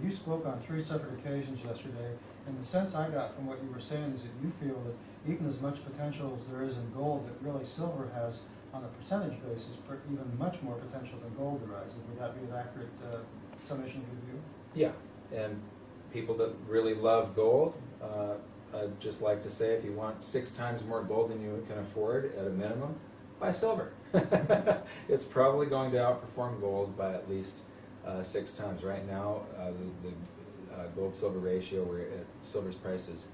you spoke on 3 separate occasions yesterday, and the sense I got from what you were saying is that you feel that even as much potential as there is in gold, that really silver has, on a percentage basis, even much more potential than gold to rise. Would that be an accurate summation of your view? Yeah, and people that really love gold, I'd just like to say, if you want 6 times more gold than you can afford at a minimum, buy silver. It's probably going to outperform gold by at least 6 times. Right now, the gold-silver ratio, we're at silver's price is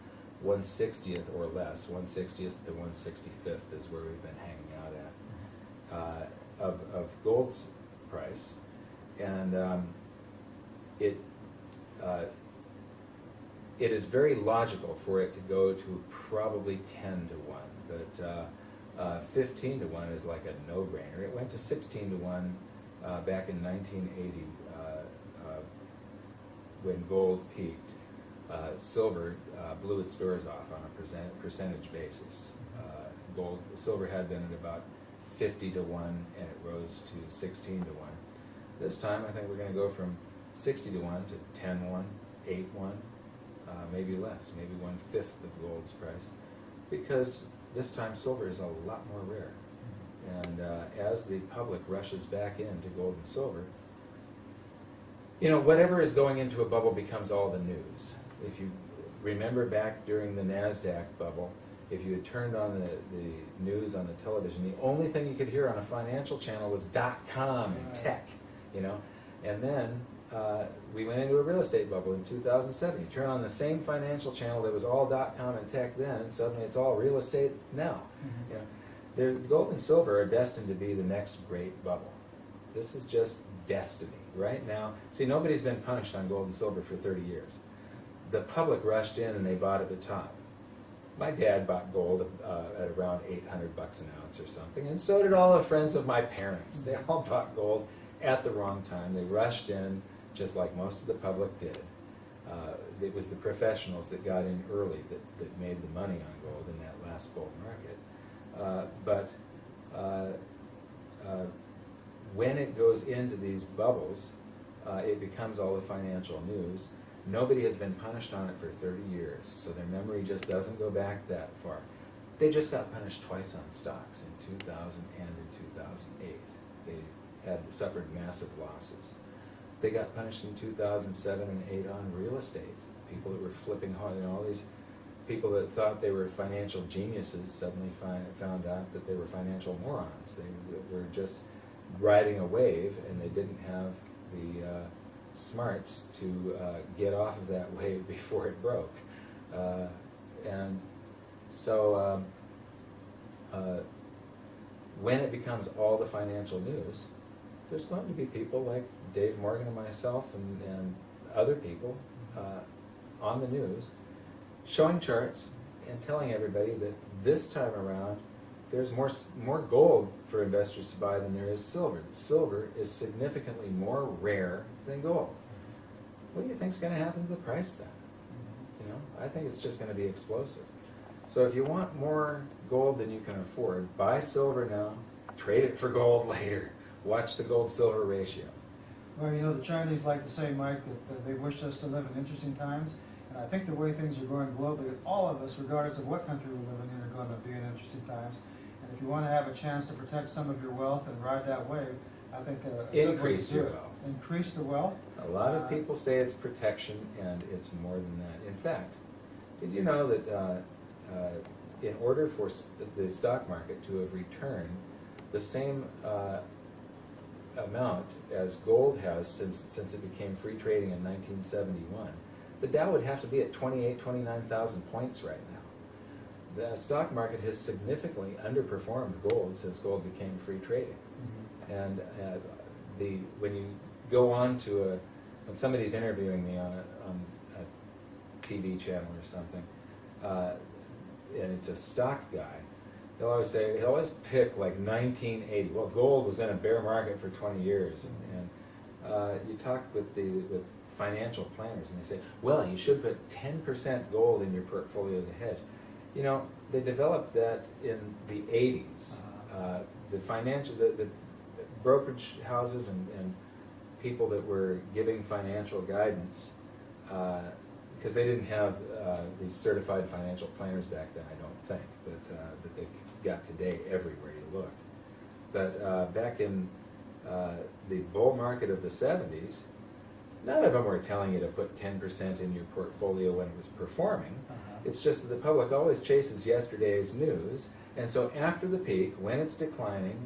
1/60th or less. 1/60th to 1/65th is where we've been hanging out at of gold's price, and it is very logical for it to go to probably 10 to 1, but 15 to 1 is like a no-brainer. It went to 16 to 1 back in 1980 when gold peaked. Silver blew its doors off on a percentage basis. Silver had been at about 50 to 1, and it rose to 16 to 1. This time, I think we're going to go from 60 to 1 to 10 to 1, 8 to 1, maybe less, maybe 1/5 of gold's price, because this time silver is a lot more rare. And as the public rushes back into gold and silver, whatever is going into a bubble becomes all the news. If you remember back during the NASDAQ bubble, if you had turned on the news on the television, the only thing you could hear on a financial channel was .com and tech, And then we went into a real estate bubble in 2007. You turn on the same financial channel that was all .com and tech then, and suddenly it's all real estate now. Gold and silver are destined to be the next great bubble. This is just destiny. Right now, see, nobody's been punished on gold and silver for 30 years. The public rushed in and they bought at the top. My dad bought gold at around $800 an ounce or something, and so did all the friends of my parents. They all bought gold at the wrong time. They rushed in just like most of the public did. It was the professionals that got in early that made the money on gold in that last bull market. But when it goes into these bubbles, it becomes all the financial news. Nobody has been punished on it for 30 years, so their memory just doesn't go back that far. They just got punished twice on stocks, in 2000 and in 2008. They had suffered massive losses. They got punished in 2007 and 2008 on real estate. People that were flipping hard, all these people that thought they were financial geniuses suddenly found out that they were financial morons. They were just riding a wave, and they didn't have the smarts to get off of that wave before it broke. And so when it becomes all the financial news, there's going to be people like Dave Morgan and myself and other people on the news showing charts and telling everybody that this time around there's more gold for investors to buy than there is silver. Silver is significantly more rare than gold. What do you think is going to happen to the price then? I think it's just going to be explosive. So if you want more gold than you can afford, buy silver now, trade it for gold later. Watch the gold-silver ratio. Well, the Chinese like to say, Mike, that they wish us to live in interesting times. And I think the way things are going globally, all of us, regardless of what country we're living in, are going to be in interesting times. And if you want to have a chance to protect some of your wealth and ride that wave, I think increase your wealth. Increase the wealth. A lot of people say it's protection, and it's more than that. In fact, did you know that in order for the stock market to have returned the same amount as gold has since it became free trading in 1971, the Dow would have to be at 29,000 points right now. The stock market has significantly underperformed gold since gold became free trading. And when you go on to when somebody's interviewing me on a TV channel or something, and it's a stock guy, he'll always pick like 1980. Well, gold was in a bear market for 20 years, and you talk with financial planners, and they say, well, you should put 10% gold in your portfolio as a hedge. They developed that in the 80s. The brokerage houses and people that were giving financial guidance, because they didn't have these certified financial planners back then, I don't think, that they got today everywhere you look. But back in the bull market of the 70s, none of them were telling you to put 10% in your portfolio when it was performing. It's just that the public always chases yesterday's news, and so after the peak, when it's declining,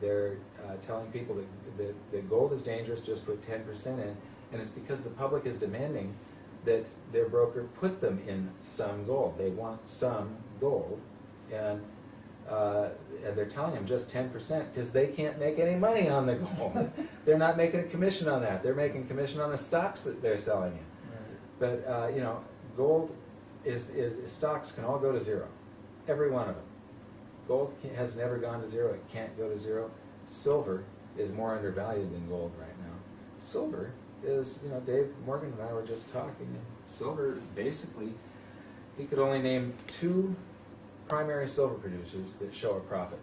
they're telling people that gold is dangerous, just put 10% in, and it's because the public is demanding that their broker put them in some gold. They want some gold, and they're telling them just 10% because they can't make any money on the gold. They're not making a commission on that. They're making commission on the stocks that they're selling in. Right. But you know, gold stocks can all go to zero, every one of them. Gold has never gone to zero. It can't go to zero. Silver is more undervalued than gold right now. Silver is, you know, Dave Morgan and I were just talking. And silver, basically, he could only name 2 primary silver producers that show a profit.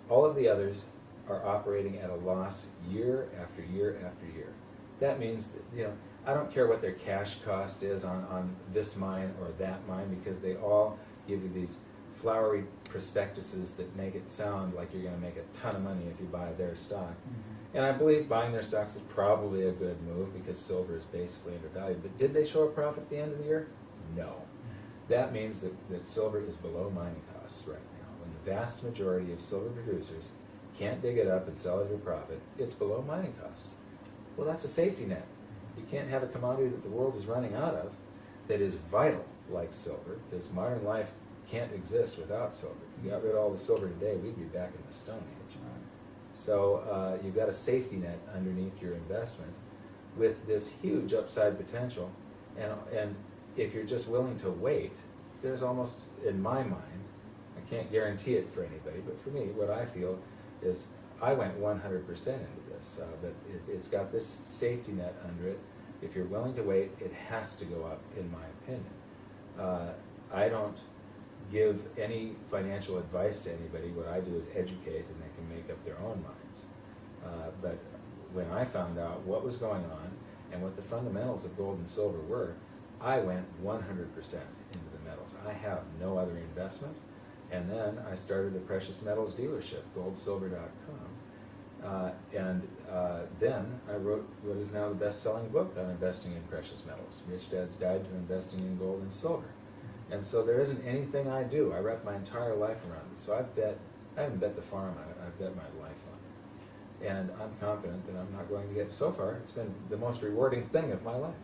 All of the others are operating at a loss year after year after year. That means that, you know, I don't care what their cash cost is on this mine or that mine, because they all give you these flowery prospectuses that make it sound like you're going to make a ton of money if you buy their stock. And I believe buying their stocks is probably a good move because silver is basically undervalued. But did they show a profit at the end of the year? No. That means that silver is below mining costs right now. When the vast majority of silver producers can't dig it up and sell it at a profit, it's below mining costs. Well, that's a safety net. You can't have a commodity that the world is running out of that is vital like silver, because modern life can't exist without silver. If you got rid of all the silver today, we'd be back in the Stone Age. So you've got a safety net underneath your investment with this huge upside potential, and if you're just willing to wait, there's almost, in my mind, I can't guarantee it for anybody, but for me, what I feel is I went 100% into this, but it's got this safety net under it. If you're willing to wait, it has to go up, in my opinion. I don't give any financial advice to anybody. What I do is educate, and they can make up their own minds. But when I found out what was going on and what the fundamentals of gold and silver were, I went 100% into the metals. I have no other investment. And then I started a precious metals dealership, goldsilver.com. Then I wrote what is now the best-selling book on investing in precious metals, Rich Dad's Guide to Investing in Gold and Silver. And so there isn't anything I do. I wrap my entire life around it. So I haven't bet the farm on it, I've bet my life on it. And I'm confident that I'm not going to get, so far, it's been the most rewarding thing of my life.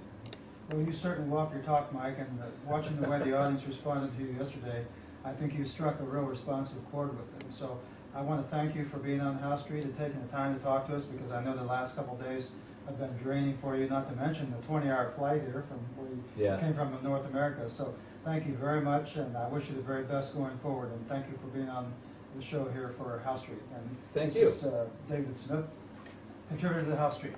Well, you certainly walk your talk, Mike, and watching the way the audience responded to you yesterday, I think you struck a real responsive chord with them. So I want to thank you for being on House Street and taking the time to talk to us, because I know the last couple of days have been draining for you, not to mention the 20-hour flight here from where you came from in North America. So thank you very much, and I wish you the very best going forward, and thank you for being on the show here for House Street. And thank you. This is David Smith, contributor to the House Street.